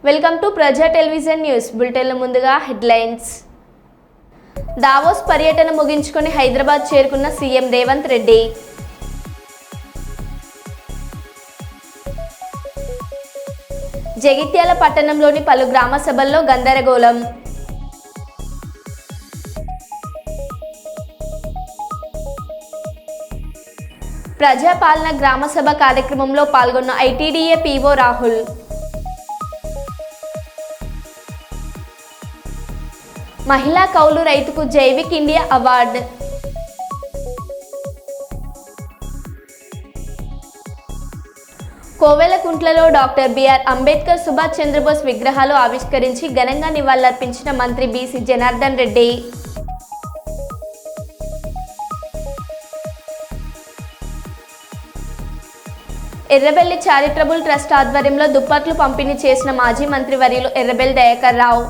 Welcome to ప్రజా television news బులెటిన్ల ముందుగా headlines. Davos పర్యటన ముగించుకొని హైదరాబాద్ చేరుకున్న సీఎం రేవంత్ రెడ్డి. జగిత్యాల పట్టణంలోని పలు గ్రామ సభల్లో గందరగోళం. ప్రజాపాలన గ్రామ సభ కార్యక్రమంలో పాల్గొన్న ఐటీడీఏ పీఓ రాహుల్. మహిళా కౌలు రైతుకు జైవిక్ ఇండియా అవార్డు. కోవెలకుంట్లలో డాక్టర్ బిఆర్ అంబేద్కర్, సుభాష్ చంద్రబోస్ విగ్రహాలు ఆవిష్కరించి ఘనంగా నివాళులర్పించిన మంత్రి BC Janardhan Reddy. Errabelli charitable trust ఆధ్వర్యంలో దుప్పట్లు పంపిణీ చేసిన మాజీ మంత్రివర్యులు ఎర్రబెల్లి దయాకర్ రావు.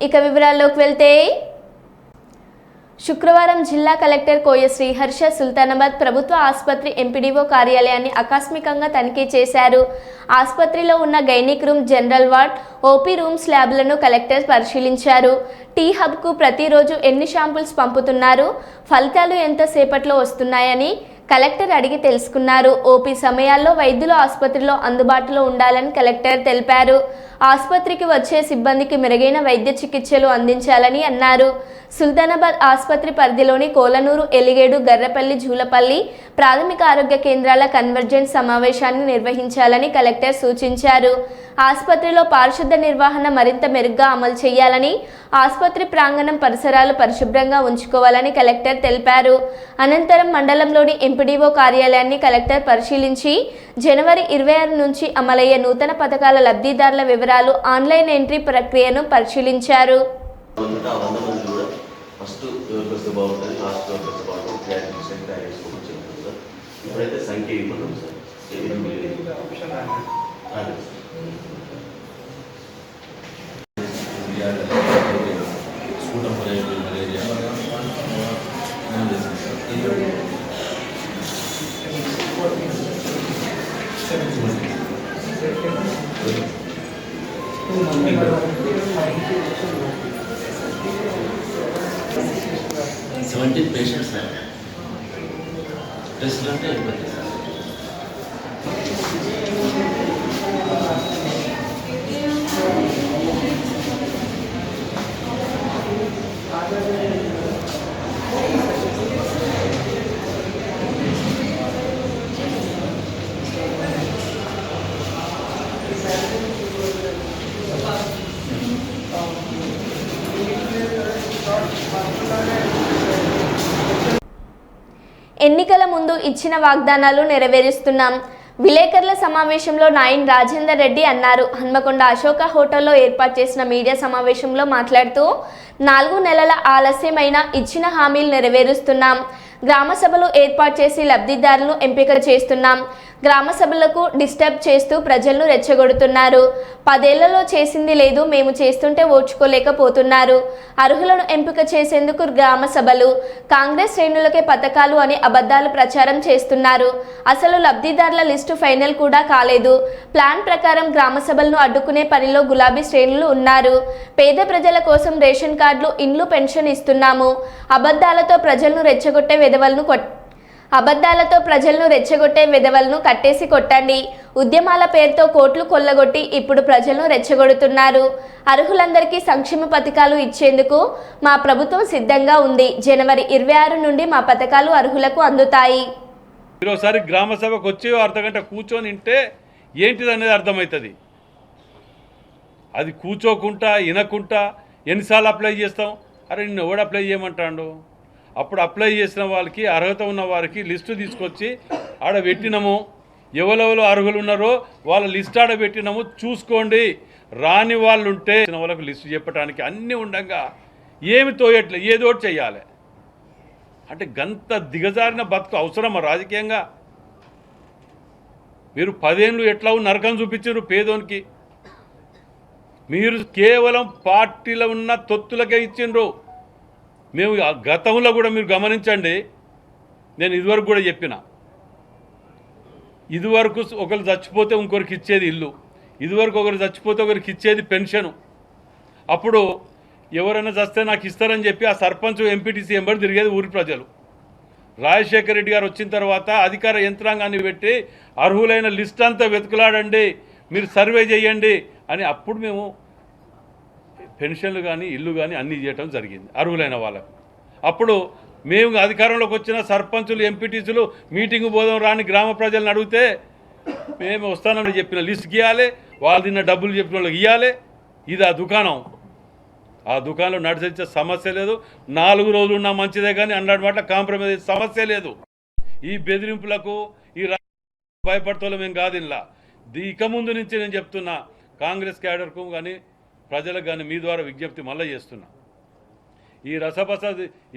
ఇక వివరాల్లోకి వెళ్తే, శుక్రవారం జిల్లా కలెక్టర్ కోయ శ్రీహర్ష సుల్తానాబాద్ ప్రభుత్వ ఆసుపత్రి ఎంపీడీఓ కార్యాలయాన్ని ఆకస్మికంగా తనిఖీ చేశారు. ఆసుపత్రిలో ఉన్న gynaec room, general ward, OP rooms, ల్యాబ్లను కలెక్టర్ పరిశీలించారు. టీ హబ్కు ప్రతిరోజు ఎన్ని శాంపుల్స్ పంపుతున్నారు, ఫలితాలు ఎంతసేపట్లో వస్తున్నాయని కలెక్టర్ అడిగి తెలుసుకున్నారు. ఓపీ సమయాల్లో వైద్యులు ఆసుపత్రిలో అందుబాటులో ఉండాలని కలెక్టర్ తెలిపారు. ఆసుపత్రికి వచ్చే సిబ్బందికి మెరుగైన వైద్య చికిత్సలు అందించాలని అన్నారు. సుల్తానాబాద్ ఆసుపత్రి పరిధిలోని కోలనూరు, ఎలిగేడు, గర్రపల్లి, జూలపల్లి ప్రాథమిక ఆరోగ్య కేంద్రాల కన్వర్జెన్స్ సమావేశాన్ని నిర్వహించాలని కలెక్టర్ సూచించారు. ఆసుపత్రిలో పారిశుద్ధ నిర్వహణ మరింత మెరుగ్గా అమలు చేయాలని, ఆసుపత్రి ప్రాంగణం పరిసరాలు పరిశుభ్రంగా ఉంచుకోవాలని కలెక్టర్ తెలిపారు. అనంతరం మండలంలోని ఎంపీడీఓ కార్యాలయాన్ని కలెక్టర్ పరిశీలించి జనవరి 26 నుంచి అమలయ్యే నూతన పథకాల లబ్ధిదారుల వివరాలు, ఆన్లైన్ ఎంట్రీ ప్రక్రియను పరిశీలించారు. పేషెంట్స్ టెస్ట్ అంటే ఎన్నికల ముందు ఇచ్చిన వాగ్దానాలు నెరవేరుస్తున్నాం. విలేకరుల సమావేశంలో నాయన్ రాజేందర్ రెడ్డి అన్నారు. హన్మకొండ అశోక హోటల్లో ఏర్పాటు చేసిన మీడియా సమావేశంలో మాట్లాడుతూ 4 నెలల ఆలస్యమైన ఇచ్చిన హామీలు నెరవేరుస్తున్నాం. గ్రామ సభలు ఏర్పాటు చేసి లబ్ధిదారులను ఎంపిక చేస్తున్నాం. గ్రామ సభలకు డిస్టర్బ్ చేస్తూ ప్రజలను రెచ్చగొడుతున్నారు. 10 ఏళ్లలో చేసింది లేదు, మేము చేస్తుంటే ఓర్చుకోలేకపోతున్నారు. అర్హులను ఎంపిక చేసేందుకు గ్రామ సభలు, కాంగ్రెస్ శ్రేణులకే పథకాలు అని అబద్ధాలు ప్రచారం చేస్తున్నారు. అసలు లబ్ధిదారుల లిస్టు ఫైనల్ కూడా కాలేదు. ప్లాన్ ప్రకారం గ్రామ సభలను అడ్డుకునే పనిలో గులాబీ శ్రేణులు ఉన్నారు. పేద ప్రజల కోసం రేషన్ కార్డులు, ఇండ్లు, పెన్షన్ ఇస్తున్నాము. అబద్ధాలతో ప్రజలను రెచ్చగొట్టే వెధవలను కట్టేసి కొట్టండి. ఉద్యమాల పేరుతో కోట్లు కొల్లగొట్టి ఇప్పుడు ప్రజలను రెచ్చగొడుతున్నారు. అర్హులందరికీ సంక్షేమ పథకాలు ఇచ్చేందుకు మా ప్రభుత్వం సిద్ధంగా ఉంది. జనవరి 26 నుండి మా పథకాలు అర్హులకు అందుతాయి. ఈరోసారి గ్రామ సభకు వచ్చి అర్ధగంట కూర్చొని ఉంటే ఏంటిది అనేది అర్థమవుతుంది. అది కూర్చోకుండా వినకుండా ఎన్నిసార్లు అప్లై చేస్తాం? అరే నిన్ను ఎవడు అప్లై చేయమంటాడు? అప్పుడు అప్లై చేసిన వాళ్ళకి, అర్హత ఉన్న వారికి లిస్టు తీసుకొచ్చి ఆడ పెట్టినాము. ఎవరెవరు అర్హులు ఉన్నారో వాళ్ళ లిస్ట్ ఆడ పెట్టినాము, చూసుకోండి. రాని వాళ్ళు ఉంటే వాళ్ళకు లిస్టు చెప్పడానికి అన్నీ ఉండగా ఏమి తోయట్లే, ఏదోటి చెయ్యాలి అంటే గంత దిగజారిన బతుకు అవసరమా రాజకీయంగా? మీరు 10 ఏళ్ళు ఎట్లా నరకం చూపించారు పేదోనికి. మీరు కేవలం పార్టీలో ఉన్న తొత్తులకే ఇచ్చిండ్రు. మేము గతంలో కూడా మీరు గమనించండి, నేను ఇదివరకు కూడా చెప్పిన, ఇదివరకు ఒకరు చచ్చిపోతే ఇంకొకరికి ఇచ్చేది ఇల్లు, ఇదివరకు ఒకరు చచ్చిపోతే ఒకరికి ఇచ్చేది పెన్షను. అప్పుడు ఎవరైనా చస్తే నాకు ఇస్తారని చెప్పి ఆ సర్పంచ్ ఎంపీటీసీ ఎంబడి తిరిగేది ఊరి ప్రజలు. రాజశేఖర రెడ్డి గారు వచ్చిన తర్వాత అధికార యంత్రాంగాన్ని పెట్టి అర్హులైన లిస్ట్ అంతా వెతుకులాడండి, మీరు సర్వే చేయండి అని అప్పుడు మేము పెన్షన్లు కానీ ఇల్లు కానీ అన్నీ చేయటం జరిగింది అర్హులైన వాళ్ళకు. అప్పుడు మేము అధికారంలోకి వచ్చిన సర్పంచులు ఎంపీటీసీలు మీటింగ్ పోదాం రాని గ్రామ ప్రజలను అడిగితే మేము వస్తానని చెప్పిన లిస్ట్ గీయాలి, వాళ్ళు తిన్న డబ్బులు చెప్పిన వాళ్ళకి ఇవ్వాలి. ఇది ఆ దుకాణం. ఆ దుకాణంలో నడిచే సమస్య లేదు. 4 రోజులు ఉన్నా మంచిదే కానీ అన్నట్టు మాట కాంప్రమైజ్ సమస్య లేదు. ఈ బెదిరింపులకు ఈ భయపడతాలో మేము కాదు. ఇలా ఇక ముందు నుంచి నేను చెప్తున్నా, కాంగ్రెస్ క్యాడర్కు కానీ ప్రజలకు కానీ మీ ద్వారా విజ్ఞప్తి మళ్ళీ చేస్తున్నా, ఈ రసబస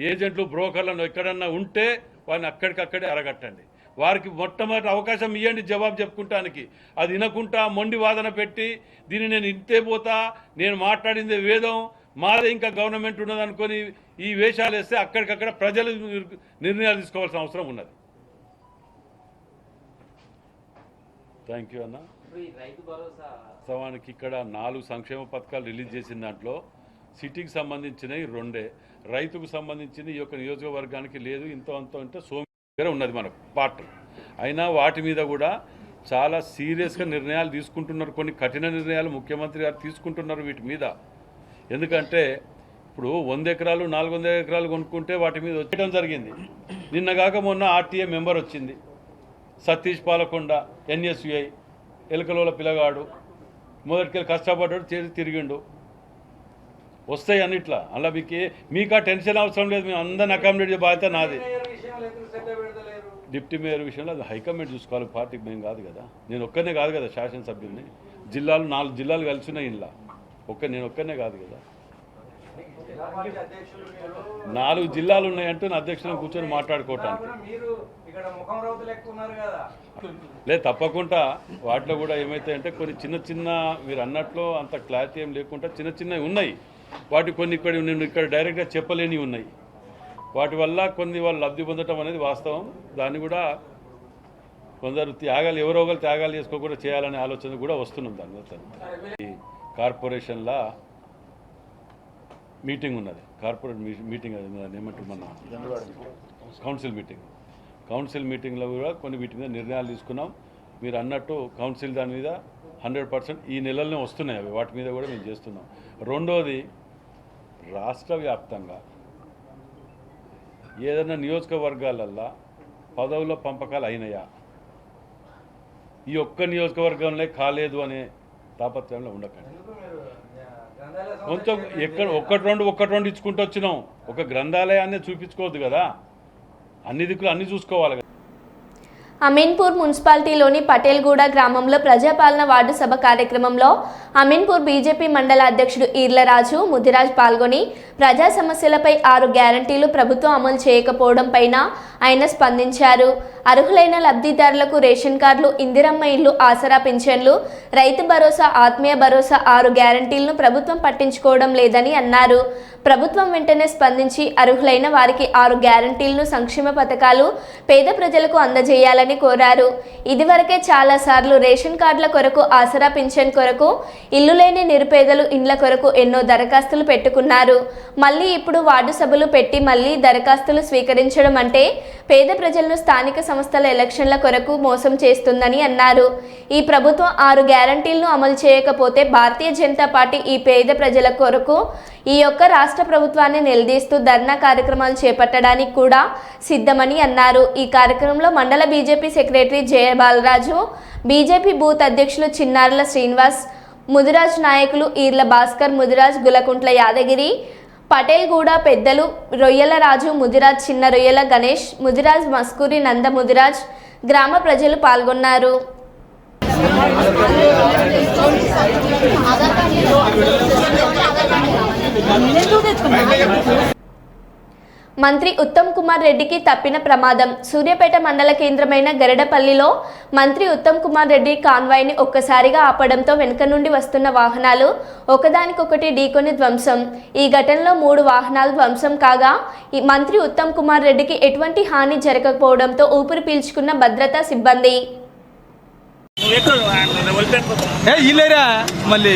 ఏజెంట్లు బ్రోకర్లను ఎక్కడన్నా ఉంటే వారిని అక్కడికక్కడే అరగట్టండి. వారికి మొట్టమొదటి అవకాశం ఇవ్వండి జవాబు చెప్పుకుంటానికి. అది వినకుండా మొండి వాదన పెట్టి దీన్ని నేను ఇంతే పోతా, నేను మాట్లాడింది వేదం, మాదే ఇంకా గవర్నమెంట్ ఉన్నదనుకొని ఈ వేషాలు వేస్తే అక్కడికక్కడ ప్రజలు నిర్ణయాలు తీసుకోవాల్సిన అవసరం ఉన్నది. థ్యాంక్ యూ అన్న. వాస్తవానికి ఇక్కడ 4 సంక్షేమ పథకాలు రిలీజ్ చేసిన దాంట్లో సిటీకి సంబంధించినవి 2, రైతుకు సంబంధించిన ఈ యొక్క నియోజకవర్గానికి లేదు. ఇంత సోమి దగ్గర ఉన్నది మన పార్ట్. అయినా వాటి మీద కూడా చాలా సీరియస్గా నిర్ణయాలు తీసుకుంటున్నారు. కొన్ని కఠిన నిర్ణయాలు ముఖ్యమంత్రి గారు తీసుకుంటున్నారు వీటి మీద. ఎందుకంటే ఇప్పుడు 100 ఎకరాలు 400 ఎకరాలు కొనుక్కుంటే వాటి మీద వచ్చేయడం జరిగింది. నిన్నగాక మొన్న ఆర్టీఏ మెంబర్ వచ్చింది, సతీష్ పాలకొండ, ఎన్ఎస్యుఐ ఎలకలోల పిల్లగాడు, మొదటికెళ్ళి కష్టపడ్డాడు, చేసి తిరిగిండు. వస్తాయి అన్నిట్లా. అలా మీకు ఆ టెన్షన్ అవసరం లేదు. మేము అందరిని అకామిడేట్ చేసే బాధ్యత నాది. డిప్యూటీ మేయర్ విషయంలో అది హైకమాండ్ చూసుకోవాలి, పార్టీకి మేము కాదు కదా. నేను ఒక్కనే కాదు కదా శాసనసభ్యుల్ని. 4 జిల్లాలు కలిసి ఉన్నాయి. ఇలా నేను ఒక్కనే కాదు కదా. 4 జిల్లాలు ఉన్నాయంటే నా అధ్యక్షులను కూర్చొని మాట్లాడుకోవటానికి లేదు. తప్పకుండా వాటిలో కూడా ఏమైతాయంటే కొన్ని చిన్న మీరు అన్నట్లు అంత క్లారిటీ ఏం లేకుండా చిన్నవి ఉన్నాయి. వాటి కొన్ని నేను ఇక్కడ డైరెక్ట్గా చెప్పలేనివి ఉన్నాయి. వాటి వల్ల కొన్ని వాళ్ళు లబ్ధి పొందటం అనేది వాస్తవం. దాన్ని కూడా కొందరు ఎవరో ఒకరు త్యాగాలు చేసుకోకుండా చేయాలనే ఆలోచన కూడా వస్తున్నాం. దాని కార్పొరేషన్లా మీటింగ్ ఉన్నది. కార్పొరేట్ మీటింగ్ ఏమంటారు మన కౌన్సిల్ మీటింగ్లో కూడా కొన్ని వీటి మీద నిర్ణయాలు తీసుకున్నాం. మీరు అన్నట్టు కౌన్సిల్ దాని మీద 100% ఈ నెలల్లోనే వస్తున్నాయి. అవి వాటి మీద కూడా మేము చేస్తున్నాం. రెండోది, రాష్ట్ర వ్యాప్తంగా ఏదైనా నియోజకవర్గాలల్లో పదవుల పంపకాలు అయినాయా, ఈ ఒక్క నియోజకవర్గంలో కాలేదు అనే తాపత్రయంలో ఉండకండి. కొంచెం ఎక్కడ ఒక్కటి రెండు ఇచ్చుకుంటూ వచ్చినాం. ఒక గ్రంథాలయాన్ని చూపించుకోవద్దు కదా, అన్ని దిక్కులు అన్ని చూసుకోవాలి కదా. అమీన్పూర్ మున్సిపాలిటీలోని పటేల్గూడ గ్రామంలో ప్రజాపాలన వార్డు సభ కార్యక్రమంలో అమీన్పూర్ బీజేపీ మండల అధ్యక్షుడు ఈర్లరాజు ముదిరాజ్ పాల్గొని ప్రజా సమస్యలపై 6 గ్యారంటీలు ప్రభుత్వం అమలు చేయకపోవడం పైన ఆయన స్పందించారు. అర్హులైన లబ్ధిదారులకు రేషన్ కార్డులు, ఇందిరమ్మ ఇల్లు, ఆసరా పింఛన్లు, రైతు భరోసా, ఆత్మీయ భరోసా 6 గ్యారంటీలను ప్రభుత్వం పట్టించుకోవడం లేదని అన్నారు. ప్రభుత్వం వెంటనే స్పందించి అర్హులైన వారికి 6 గ్యారంటీలను, సంక్షేమ పథకాలు పేద ప్రజలకు అందజేయాలని కోరారు. ఇదివరకే చాలాసార్లు రేషన్ కార్డుల కొరకు, ఆసరా పింఛన్ కొరకు, ఇల్లు లేని నిరుపేదలు ఇండ్ల కొరకు ఎన్నో దరఖాస్తులు పెట్టుకున్నారు. మళ్ళీ ఇప్పుడు వార్డు సభలు పెట్టి మళ్ళీ దరఖాస్తులు స్వీకరించడం అంటే పేద ప్రజలను స్థానిక సంస్థల ఎలక్షన్ల కొరకు మోసం చేస్తుందని అన్నారు. ఈ ప్రభుత్వం 6 గ్యారంటీలను అమలు చేయకపోతే భారతీయ జనతా పార్టీ ఈ పేద ప్రజల కొరకు ఈ యొక్క రాష్ట్ర ప్రభుత్వాన్ని నిలదీస్తూ ధర్నా కార్యక్రమాలు చేపట్టడానికి కూడా సిద్ధమని అన్నారు. ఈ కార్యక్రమంలో మండల బీజేపీ సెక్రటరీ జయబాలరాజు, బీజేపీ బూత్ అధ్యక్షులు చిన్నారుల శ్రీనివాస్, ముదిరాజ్ నాయకులు ఈర్ల భాస్కర్, ముదిరాజ్ గులకుంట్ల యాదగిరి, పటేల్గూడ పెద్దలు రొయ్యల రాజు, ముదిరాజ్ చిన్న రొయ్యల గణేష్, ముదిరాజ్ మస్కూరి, నంద ముదిరాజ్, గ్రామ ప్రజలు పాల్గొన్నారు. మంత్రి ఉత్తమ్ కుమార్ రెడ్డికి తప్పిన ప్రమాదం. సూర్యాపేట మండల కేంద్రమైన గరడపల్లిలో మంత్రి ఉత్తమ్ కుమార్ రెడ్డి కాన్వాయ్ని ఒక్కసారిగా ఆపడంతో వెనుక నుండి వస్తున్న వాహనాలు ఒకదానికొకటి ఢీకొని ధ్వంసం. ఈ ఘటనలో 3 వాహనాలు ధ్వంసం కాగా ఈ మంత్రి ఉత్తమ్ కుమార్ రెడ్డికి ఎటువంటి హాని జరగకపోవడంతో ఊపిరి పీల్చుకున్న భద్రతా సిబ్బంది. మళ్ళీ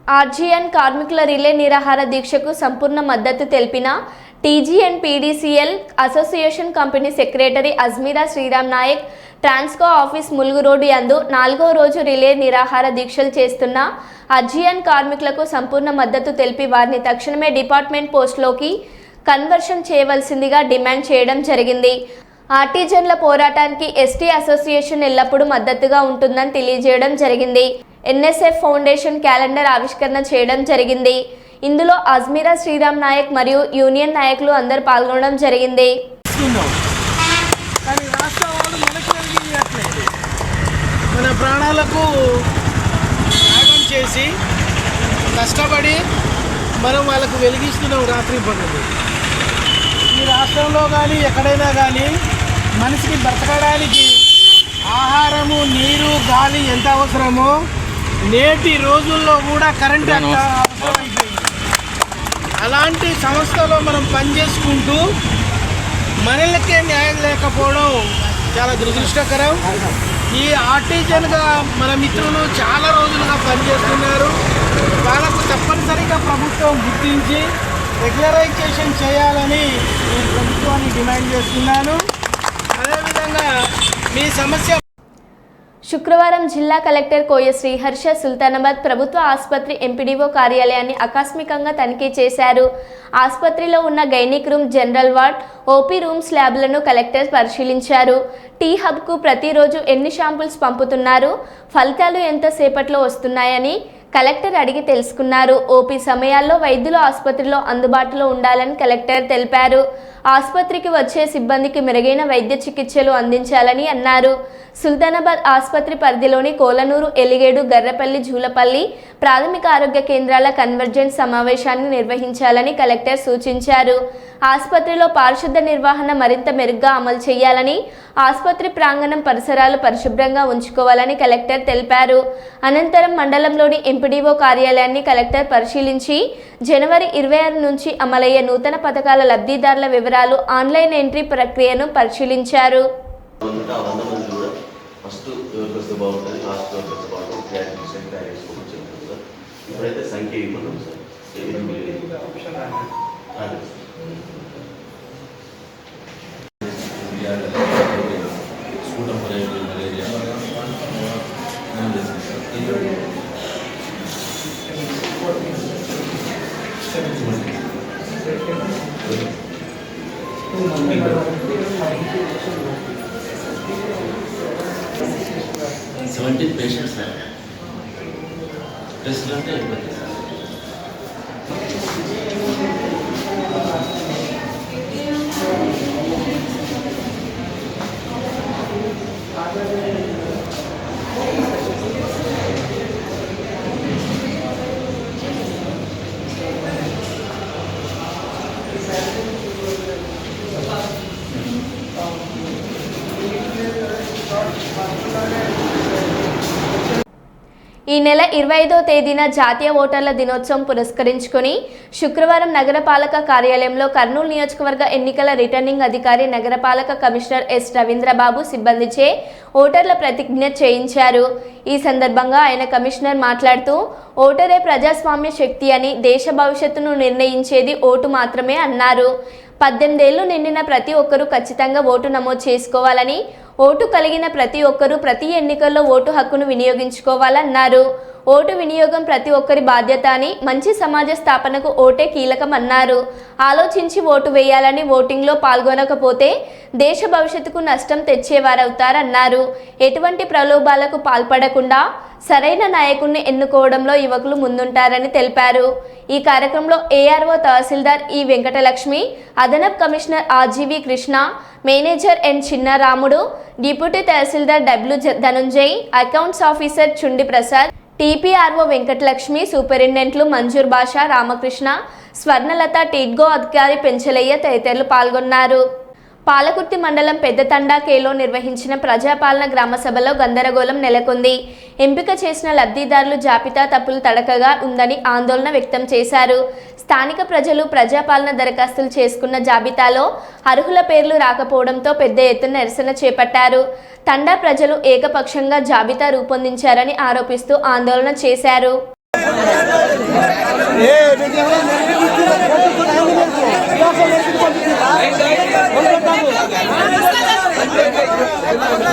ఆర్జీఎన్ కార్మికుల రిలే నిరాహార దీక్షకు సంపూర్ణ మద్దతు తెలిపిన TGN PDCL association company secretary Ajmeera Sriram Nayak Transco office Mulugu road యందు 4వ రోజు రిలే నిరాహార దీక్షలు చేస్తున్న ఆర్జీఎన్ కార్మికులకు సంపూర్ణ మద్దతు తెలిపి వారిని తక్షణమే డిపార్ట్మెంట్ పోస్టులోకి కన్వర్షన్ చేయవలసిందిగా డిమాండ్ చేయడం జరిగింది. ఆర్టిజన్ల పోరాటానికి ఎస్టీ అసోసియేషన్ ఎల్లప్పుడూ మద్దతుగా ఉంటుందని తెలియజేయడం జరిగింది. ఎన్ఎస్ఎఫ్ ఫౌండేషన్ క్యాలెండర్ ఆవిష్కరణ చేయడం జరిగింది. ఇందులో అజ్మీరా శ్రీరామ్ నాయక్ మరియు యూనియన్ నాయకులు అందరూ పాల్గొనడం జరిగింది. మన ప్రాణాలకు త్యాగం చేసి కష్టపడి మనం వాళ్ళకు వెలిగిస్తున్నాం రాత్రి పగలు. ఈ రాష్ట్రంలో కానీ ఎక్కడైనా కానీ మనిషికి బ్రతకడానికి ఆహారము, నీరు, గాలి ఎంత అవసరమో నేటి రోజుల్లో కూడా కరెంట్ అంత అవసరమైపోయింది. అలాంటి సంస్థలో మనం పనిచేసుకుంటూ మనలకే న్యాయం లేకపోవడం చాలా దురదృష్టకరం. ఈ ఆర్టిజన్గా మన మిత్రులు చాలా రోజులుగా పనిచేస్తున్నారు. వాళ్ళకు తప్పనిసరిగా ప్రభుత్వం గుర్తించి రెగ్యులరైజేషన్ చేయాలని నేను ప్రభుత్వాన్ని డిమాండ్ చేస్తున్నాను. అదేవిధంగా మీ సమస్య శుక్రవారం జిల్లా కలెక్టర్ కోయ శ్రీహర్ష సుల్తానాబాద్ ప్రభుత్వ ఆసుపత్రి ఎంపీడీఓ కార్యాలయాన్ని ఆకస్మికంగా తనిఖీ చేశారు. ఆసుపత్రిలో ఉన్న gynaec room, general ward, OP rooms ల్యాబ్లను కలెక్టర్ పరిశీలించారు. టీ హబ్కు ప్రతిరోజు ఎన్ని శాంపుల్స్ పంపుతున్నారు, ఫలితాలు ఎంతసేపట్లో వస్తున్నాయని కలెక్టర్ అడిగి తెలుసుకున్నారు. ఓపీ సమయాల్లో వైద్యులు ఆసుపత్రిలో అందుబాటులో ఉండాలని కలెక్టర్ తెలిపారు. ఆసుపత్రికి వచ్చే సిబ్బందికి మెరుగైన వైద్య చికిత్సలు అందించాలని అన్నారు. సుల్తానాబాద్ ఆసుపత్రి పరిధిలోని కోలనూరు, ఎలిగేడు, గర్రపల్లి, జూలపల్లి ప్రాథమిక ఆరోగ్య కేంద్రాల కన్వర్జెన్స్ సమావేశాన్ని నిర్వహించాలని కలెక్టర్ సూచించారు. ఆసుపత్రిలో పారిశుద్ధ నిర్వహణ మరింత మెరుగ్గా అమలు చేయాలని, ఆసుపత్రి ప్రాంగణం పరిసరాలు పరిశుభ్రంగా ఉంచుకోవాలని కలెక్టర్ తెలిపారు. అనంతరం మండలంలోని ఎంపీడీఓ కార్యాలయాన్ని కలెక్టర్ పరిశీలించి జనవరి 26 నుంచి అమలయ్యే నూతన పథకాల లబ్ధిదారుల వివరాలు, ఆన్లైన్ ఎంట్రీ ప్రక్రియను పరిశీలించారు. ఇప్పుడైతే సంఖ్య ఇవ్వడం sir scooter malaria 17 patients sir test అంటే అయిపోతుంది సార్. ఈ నెల 25వ తేదీన జాతీయ ఓటర్ల దినోత్సవం పురస్కరించుకొని శుక్రవారం నగరపాలక కార్యాలయంలో కర్నూలు నియోజకవర్గ ఎన్నికల రిటర్నింగ్ అధికారి నగరపాలక కమిషనర్ ఎస్ రవీంద్రబాబు సిబ్బందిచే ఓటర్ల ప్రతిజ్ఞ చేయించారు. ఈ సందర్భంగా ఆయన కమిషనర్ మాట్లాడుతూ ఓటరే ప్రజాస్వామ్య శక్తి అని, దేశ భవిష్యత్తును నిర్ణయించేది ఓటు మాత్రమే అన్నారు. 18 ఏళ్లు నిండిన ప్రతి ఒక్కరూ ఖచ్చితంగా ఓటు నమోదు చేసుకోవాలని, ఓటు కలిగిన ప్రతి ఒక్కరూ ప్రతి ఎన్నికల్లో ఓటు హక్కును వినియోగించుకోవాలన్నారు. ఓటు వినియోగం ప్రతి ఒక్కరి బాధ్యత అని, మంచి సమాజ స్థాపనకు ఓటే కీలకమన్నారు. ఆలోచించి ఓటు వేయాలని, ఓటింగ్లో పాల్గొనకపోతే దేశ భవిష్యత్తుకు నష్టం తెచ్చేవారవుతారన్నారు. ఎటువంటి ప్రలోభాలకు పాల్పడకుండా సరైన నాయకుడిని ఎన్నుకోవడంలో యువకులు ముందుంటారని తెలిపారు. ఈ కార్యక్రమంలో ఏఆర్ఓ తహసీల్దార్ ఈ వెంకటలక్ష్మి, అదనపు commissioner RGV Krishna, manager N Chinnaramudu, deputy తహసీల్దార్ W Dhanunjay, accounts officer Chundi Prasad, TPRO Venkatalakshmi, సూపరింటెండెంట్లు మంజూర్ బాషా, రామకృష్ణ, స్వర్ణలత, టిడ్గో అధికారి పెంచలయ్య తదితరులు పాల్గొన్నారు. పాలకుర్తి మండలం పెద్దతండాకేలో నిర్వహించిన ప్రజాపాలన గ్రామ సభలో గందరగోళం నెలకొంది. ఎంపిక చేసిన లబ్ధిదారులు జాబితా తప్పులు తడకగా ఉందని ఆందోళన వ్యక్తం చేశారు. స్థానిక ప్రజలు ప్రజాపాలన దరఖాస్తులు చేసుకున్న జాబితాలో అర్హుల పేర్లు రాకపోవడంతో పెద్ద ఎత్తున నిరసన చేపట్టారు. తండా ప్రజలు ఏకపక్షంగా జాబితా రూపొందించారని ఆరోపిస్తూ ఆందోళన చేశారు.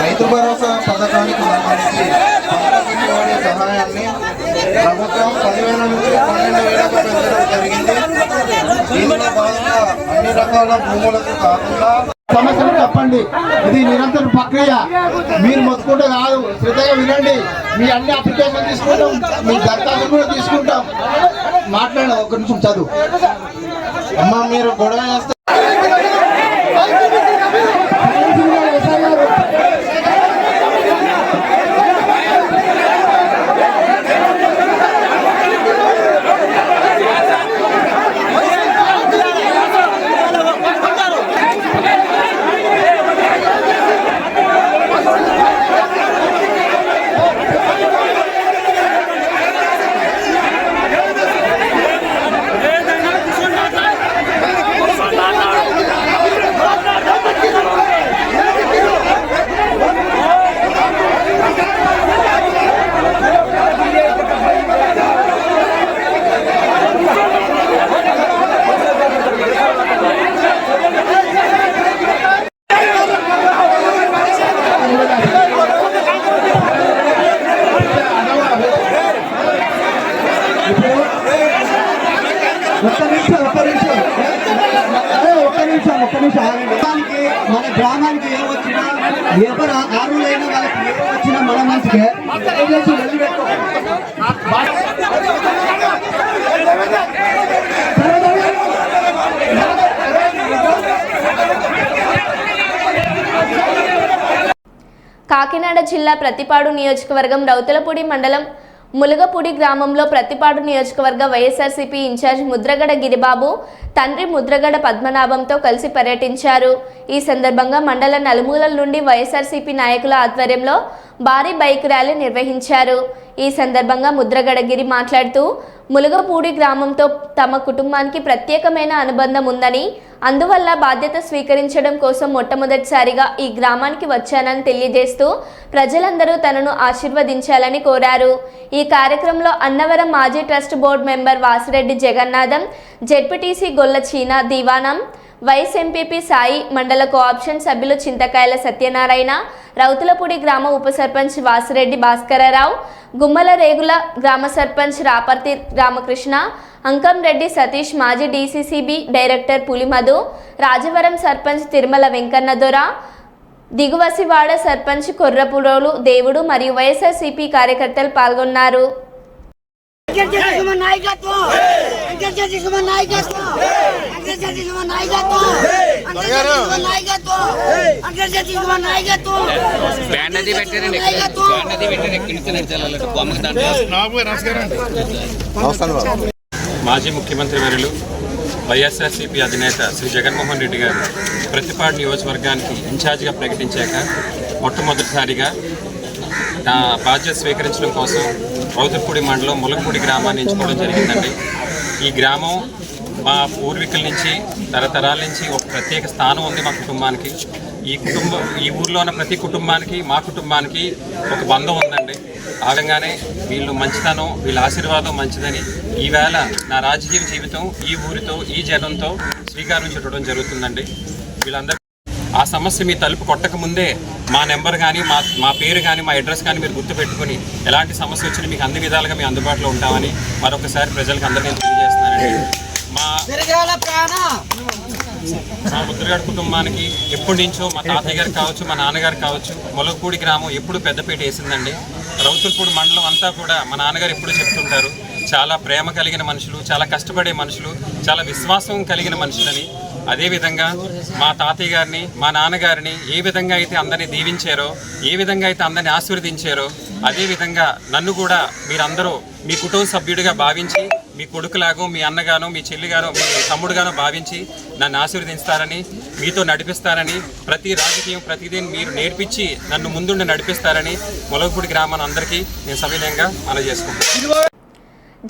రైతు భరోసా పథకానికి సంబంధించి పంటవాడి సహాయాన్ని ప్రభుత్వం 10,000 నుంచి 12,000కు పెంచడం జరిగింది. దీనిలో భాగంగా అన్ని రకాల భూములకు కాకుండా సమస్యలు చెప్పండి. ఇది నిరంతర ప్రక్రియ, మీరు మొత్తుకుంటే కాదు, శ్రద్ధగా వినండి. మీ అన్ని అప్లికేషన్ తీసుకుంటాం, మీ దరఖాస్తు కూడా తీసుకుంటాం. మాట్లాడ ఒక నిమిషం చదువు అమ్మ. మీరు గొడవ చేస్తే మన గ్రామానికి ఏ వచ్చినా, ఎవరు ఆరులైన వాళ్ళకి ఏ వచ్చినా మన మంచిగా కాకినాడ జిల్లా ప్రతిపాడు నియోజకవర్గం రౌతులపూడి మండలం ములుగపూడి గ్రామంలో ప్రతిపాడు నియోజకవర్గ వైఎస్ఆర్సీపీ ఇన్ఛార్జ్ ముద్రగడ గిరిబాబు తండ్రి ముద్రగడ పద్మనాభంతో కలిసి పర్యటించారు. ఈ సందర్భంగా మండల నలుమూలల నుండి వైఎస్ఆర్సీపీ నాయకుల ఆధ్వర్యంలో భారీ బైక్ ర్యాలీ నిర్వహించారు. ఈ సందర్భంగా ముద్రగడగిరి మాట్లాడుతూ ములుగపూడి గ్రామంతో తమ కుటుంబానికి ప్రత్యేకమైన అనుబంధం ఉందని, అందువల్ల బాధ్యత స్వీకరించడం కోసం మొట్టమొదటిసారిగా ఈ గ్రామానికి వచ్చానని తెలియజేస్తూ ప్రజలందరూ తనను ఆశీర్వదించాలని కోరారు. ఈ కార్యక్రమంలో అన్నవరం మాజీ trust board member Vasireddy Jagannatham, ZPTC గొల్ల చీనా దివానం, వైస్ ఎంపీపీ సాయి, మండల కోఆప్షన్ సభ్యులు చింతకాయల సత్యనారాయణ, రౌతులపూడి గ్రామ ఉప సర్పంచ్ వాసిరెడ్డి భాస్కరరావు, గుమ్మల రేగుల గ్రామ సర్పంచ్ రాపర్తి రామకృష్ణ, అంకంరెడ్డి సతీష్, మాజీ డీసీసీబీ డైరెక్టర్ పులిమధు, రాజవరం సర్పంచ్ తిరుమల వెంకన్నదొర, దిగువసివాడ సర్పంచ్ కొర్రపురోలు దేవుడు మరియు వైఎస్ఆర్సీపీ కార్యకర్తలు పాల్గొన్నారు. మాజీ ముఖ్యమంత్రి వర్యులు వైఎస్ఆర్సీపీ అధినేత శ్రీ జగన్మోహన్ రెడ్డి గారు ప్రతిపాడు నియోజకవర్గానికి ఇన్ఛార్జిగా ప్రకటించాక మొట్టమొదటిసారిగా బాధ్యత స్వీకరించడం కోసం రౌతులపూడి మండలం ములగపూడి గ్రామాన్ని ఎంచుకోవడం జరిగిందండి. ఈ గ్రామం మా పూర్వీకుల నుంచి తరతరాల నుంచి ఒక ప్రత్యేక స్థానం ఉంది మా కుటుంబానికి. ఈ ఊర్లో ఉన్న ప్రతి కుటుంబానికి మా కుటుంబానికి ఒక బంధం ఉందండి. ఆ విధంగానే వీళ్ళు మంచితనం, వీళ్ళ ఆశీర్వాదం మంచిదని ఈవేళ నా రాజకీయ జీవితం ఈ ఊరితో ఈ జనంతో శ్రీకారం చుట్టడం జరుగుతుందండి. వీళ్ళందరూ ఆ సమస్య మీ తలుపు కొట్టకముందే మా నెంబర్ కానీ మా పేరు కానీ మా అడ్రస్ కానీ మీరు గుర్తుపెట్టుకుని ఎలాంటి సమస్య వచ్చినా మీకు అన్ని విధాలుగా మేము అందుబాటులో ఉంటామని మరొకసారి ప్రజలకు అందరికీ తెలియజేస్తున్నానండి. మా ముద్రగాడి కుటుంబానికి ఎప్పటి నుంచో మా తాతయ్య గారు కావచ్చు, మా నాన్నగారు కావచ్చు, ములగపూడి గ్రామం ఎప్పుడు పెద్దపీట వేసిందండి. రౌతులపూడి మండలం అంతా కూడా మా నాన్నగారు ఎప్పుడు చెప్తుంటారు, చాలా ప్రేమ కలిగిన మనుషులు, చాలా కష్టపడే మనుషులు, చాలా విశ్వాసం కలిగిన మనుషులని. అదేవిధంగా మా తాతయ్య గారిని, మా నాన్నగారిని ఏ విధంగా అయితే అందరినీ దీవించారో, ఏ విధంగా అయితే అందరినీ ఆశీర్వదించారో, అదేవిధంగా నన్ను కూడా మీరందరూ మీ కుటుంబ సభ్యుడిగా భావించి, మీ కొడుకులాగో, మీ అన్నగానో, మీ చెల్లిగానో, మీ తమ్ముడుగానో భావించి నన్ను ఆశీర్వదిస్తారని, మీతో నడిపిస్తారని, ప్రతి రాజకీయం ప్రతిదీ మీరు నేర్పించి నన్ను ముందుండి నడిపిస్తారని ములగపూడి గ్రామాన్ని అందరికీ నేను సవినయంగా మనవి చేసుకుంటాను.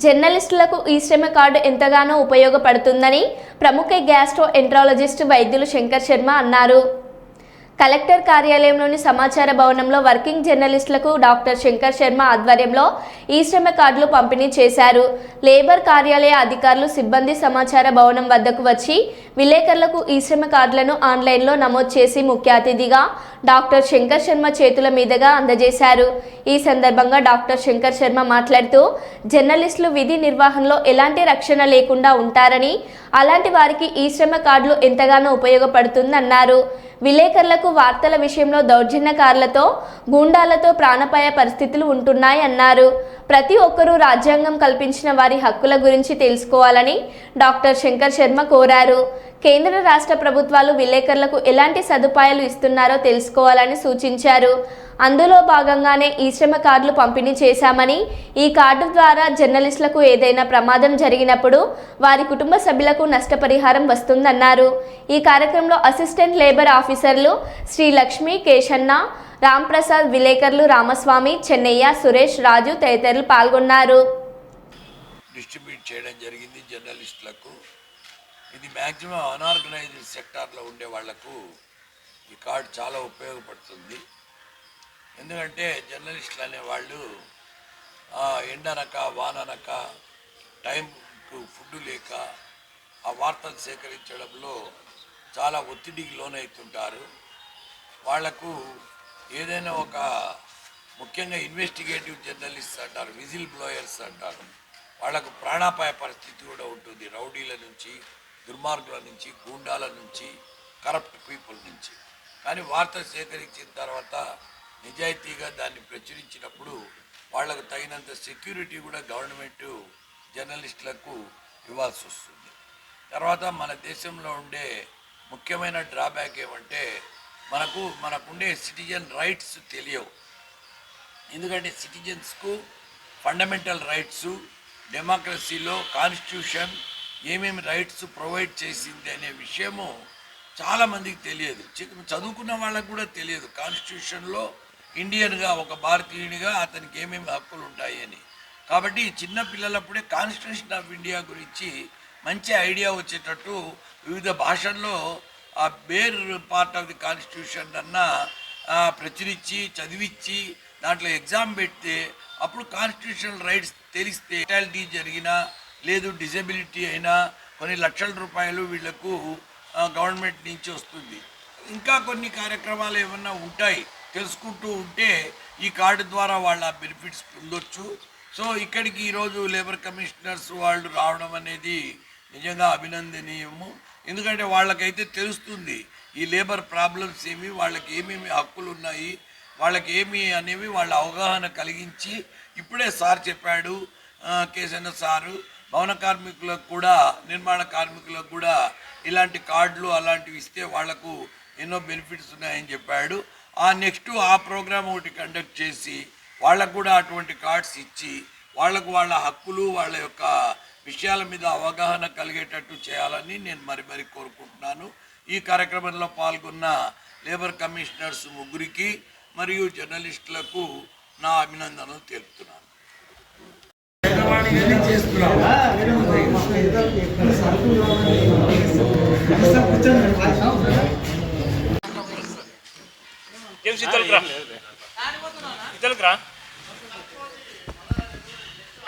జర్నలిస్టులకు ఈ శ్రమ కార్డు ఎంతగానో ఉపయోగపడుతుందని ప్రముఖ గ్యాస్ట్రో ఎంట్రాలజిస్ట్ వైద్యులు శంకర్ శర్మ అన్నారు. కలెక్టర్ కార్యాలయంలోని సమాచార భవనంలో వర్కింగ్ జర్నలిస్టులకు డాక్టర్ శంకర్ శర్మ ఆధ్వర్యంలో ఈ శ్రమ కార్డులు పంపిణీ చేశారు. లేబర్ కార్యాలయ అధికారులు సిబ్బంది సమాచార భవనం వద్దకు వచ్చి విలేకరులకు ఈ శ్రమ కార్డులను ఆన్లైన్లో నమోదు చేసి ముఖ్య అతిథిగా డాక్టర్ శంకర్ శర్మ చేతుల మీదుగా అందజేశారు. ఈ సందర్భంగా డాక్టర్ శంకర్ శర్మ మాట్లాడుతూ జర్నలిస్టులు విధి నిర్వహణలో ఎలాంటి రక్షణ లేకుండా ఉంటారని, అలాంటి వారికి ఈ శ్రమ కార్డులు ఎంతగానో ఉపయోగపడుతుందన్నారు. విలేకరులకు వార్తల విషయంలో దౌర్జన్యకారులతో, గూండాలతో ప్రాణాపాయ పరిస్థితులు ఉంటున్నాయన్నారు. ప్రతి ఒక్కరూ రాజ్యాంగం కల్పించిన వారి హక్కుల గురించి తెలుసుకోవాలని డాక్టర్ శంకర్ శర్మ కోరారు. కేంద్ర రాష్ట్ర ప్రభుత్వాలు విలేకరులకు ఎలాంటి సదుపాయాలు ఇస్తున్నారో తెలుసుకోవాలని సూచించారు. అందులో భాగంగానే ఈ శ్రమ కార్డులు పంపిణీ చేశామని, ఈ కార్డు ద్వారా జర్నలిస్టులకు ఏదైనా ప్రమాదం జరిగినప్పుడు వారి కుటుంబ సభ్యులకు నష్టపరిహారం వస్తుందన్నారు. ఈ కార్యక్రమంలో అసిస్టెంట్ లేబర్ ఆఫీసర్లు శ్రీ లక్ష్మి, కేశన్న, రాంప్రసాద్, విలేకరులు రామస్వామి, చెన్నయ్య, సురేష్, రాజు తదితరులు పాల్గొన్నారు. డిస్ట్రిబ్యూట్ చేయడం జరిగింది జర్నలిస్టులకు. ఇది మ్యాక్సిమం అన్ఆర్గనైజ్డ్ సెక్టార్లో ఉండే వాళ్లకు ఈ కార్డు చాలా ఉపయోగపడుతుంది. ఎందుకంటే జర్నలిస్టులు అనేవాళ్ళు ఎండనక వాననక టైంకు ఫుడ్ లేక ఆ వార్తలు సేకరించడంలో చాలా ఒత్తిడికి లోనవుతుంటారు. వాళ్లకు ఏదైనా ఒక ముఖ్యంగా ఇన్వెస్టిగేటివ్ జర్నలిస్ట్ అంటారు, విజిల్ బ్లోయర్స్ అంటారు, వాళ్లకు ప్రాణాపాయ పరిస్థితి కూడా ఉంటుంది. రౌడీల నుంచి, దుర్మార్గుల నుంచి, గూండాల నుంచి, కరప్ట్ పీపుల్ నుంచి. కానీ వార్త సేకరించిన తర్వాత నిజాయితీగా దాన్ని ప్రచురించినప్పుడు వాళ్లకు తగినంత సెక్యూరిటీ కూడా గవర్నమెంట్ జర్నలిస్టులకు ఇవ్వాల్సి వస్తుంది. తర్వాత మన దేశంలో ఉండే ముఖ్యమైన డ్రాబ్యాక్ ఏమంటే మనకుండే సిటిజన్ రైట్స్ తెలియవు. ఎందుకంటే సిటిజన్స్కు ఫండమెంటల్ రైట్స్, డెమోక్రసీలో కాన్స్టిట్యూషన్ ఏమేమి రైట్స్ ప్రొవైడ్ చేసింది అనే విషయము చాలామందికి తెలియదు. చదువుకున్న వాళ్ళకు కూడా తెలియదు కాన్స్టిట్యూషన్లో ఇండియన్గా, ఒక భారతీయునిగా అతనికి ఏమేమి హక్కులు ఉంటాయి అని. కాబట్టి చిన్న పిల్లలప్పుడే కాన్స్టిట్యూషన్ ఆఫ్ ఇండియా గురించి మంచి ఐడియా వచ్చేటట్టు వివిధ భాషల్లో ఆ bare part of the constitution అన్నా ప్రచురించి చదివించి దాంట్లో ఎగ్జామ్ పెడితే అప్పుడు కాన్స్టిట్యూషనల్ రైట్స్ తెలిస్తే ఫెటాలిటీ జరిగినా లేదు డిజబిలిటీ అయినా కొన్ని లక్షల రూపాయలు వీళ్లకు గవర్నమెంట్ నుంచి వస్తుంది. ఇంకా కొన్ని కార్యక్రమాలు ఏమన్నా ఉంటాయి, తెలుసుకుంటూ ఉంటే ఈ కార్డు ద్వారా వాళ్ళ బెనిఫిట్స్ పొందొచ్చు. సో ఇక్కడికి ఈరోజు లేబర్ కమిషనర్స్ వాళ్ళు రావడం అనేది నిజంగా అభినందనీయము. ఎందుకంటే వాళ్ళకైతే తెలుస్తుంది ఈ లేబర్ ప్రాబ్లమ్స్ ఏమి, వాళ్ళకి ఏమేమి హక్కులు ఉన్నాయి, వాళ్ళకి ఏమి అనేవి వాళ్ళ అవగాహన కలిగించి, ఇప్పుడే సార్ చెప్పాడు కేసన్న సారు, భవన కార్మికులకు కూడా, నిర్మాణ కార్మికులకు కూడా ఇలాంటి కార్డులు అలాంటివి ఇస్తే వాళ్లకు ఎన్నో బెనిఫిట్స్ ఉన్నాయని చెప్పాడు. నెక్స్ట్ ఆ ప్రోగ్రామ్ ఒకటి కండక్ట్ చేసి వాళ్ళకు కూడా అటువంటి కార్డ్స్ ఇచ్చి వాళ్లకు వాళ్ళ హక్కులు, వాళ్ళ యొక్క విషయాల మీద అవగాహన కలిగేటట్టు చేయాలని నేను మరి కోరుకుంటున్నాను. ఈ కార్యక్రమంలో పాల్గొన్న లేబర్ కమిషనర్స్ ముగ్గురికి, మరియు జర్నలిస్టులకు నా అభినందనలు తెలుపుతున్నాను.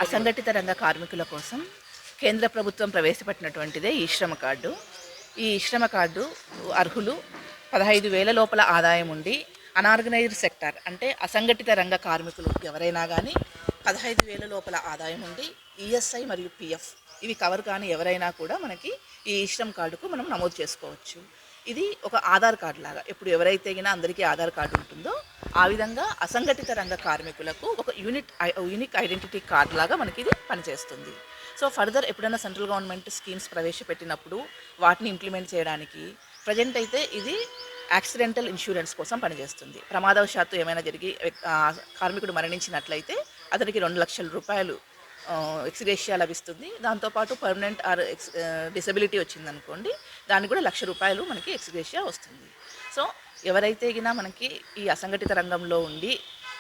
అసంఘటిత రంగ కార్మికుల కోసం కేంద్ర ప్రభుత్వం ప్రవేశపెట్టినటువంటిదే ఈ శ్రమ కార్డు. ఈ శ్రమ కార్డు అర్హులు 15,000 లోపల ఆదాయం ఉండి అనార్గనైజ్డ్ సెక్టార్ అంటే అసంఘటిత రంగ కార్మికులు ఎవరైనా కానీ 15,000 లోపల ఆదాయం ఉండి ఈఎస్ఐ మరియు పిఎఫ్ ఇవి కవర్ కానీ ఎవరైనా కూడా మనకి ఈ శ్రమ్ కార్డుకు మనం నమోదు చేసుకోవచ్చు. ఇది ఒక ఆధార్ కార్డు లాగా. ఇప్పుడు ఎవరైతే అయినా అందరికీ ఆధార్ కార్డు ఉంటుందో ఆ విధంగా అసంఘటిత రంగ కార్మికులకు ఒక యూనిక్ ఐడెంటిటీ కార్డు లాగా మనకి ఇది పనిచేస్తుంది. సో ఫర్దర్ ఎప్పుడైనా సెంట్రల్ గవర్నమెంట్ స్కీమ్స్ ప్రవేశపెట్టినప్పుడు వాటిని ఇంప్లిమెంట్ చేయడానికి ప్రజెంట్ అయితే ఇది యాక్సిడెంటల్ ఇన్సూరెన్స్ కోసం పనిచేస్తుంది. ప్రమాదవశాత్తు ఏమైనా జరిగి కార్మికుడు మరణించినట్లయితే అతనికి 2 లక్షల రూపాయలు ఎక్స్గ్రేషియా లభిస్తుంది. దాంతోపాటు పర్మనెంట్ డిసబిలిటీ వచ్చిందనుకోండి దానికి కూడా 1 లక్ష రూపాయలు మనకి ఎక్స్గ్రేషియా వస్తుంది. సో ఎవరైతే గినా మనకి ఈ అసంఘటిత రంగంలో ఉండి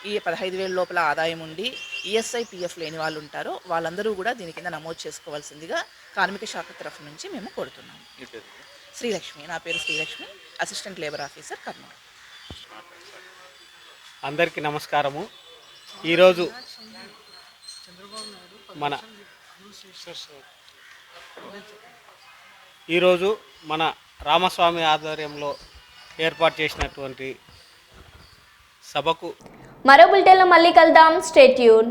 ఈ 15,000 లోపల ఆదాయం ఉండి ఈఎస్ఐ పిఎఫ్ లేని వాళ్ళు ఉంటారో వాళ్ళందరూ కూడా దీని కింద నమోదు చేసుకోవాల్సిందిగా కార్మిక శాఖ తరఫు నుంచి మేము కోరుతున్నాము. శ్రీలక్ష్మి, నా పేరు Srilakshmi, assistant labour officer Kurnool. అందరికీ నమస్కారము. ఈరోజు మన రామస్వామి ఆధ్వర్యంలో ఏర్పాటు చేసినటువంటి సభకు మరో బులెటిన్లో మళ్ళీ కలుద్దాం. Stay tune.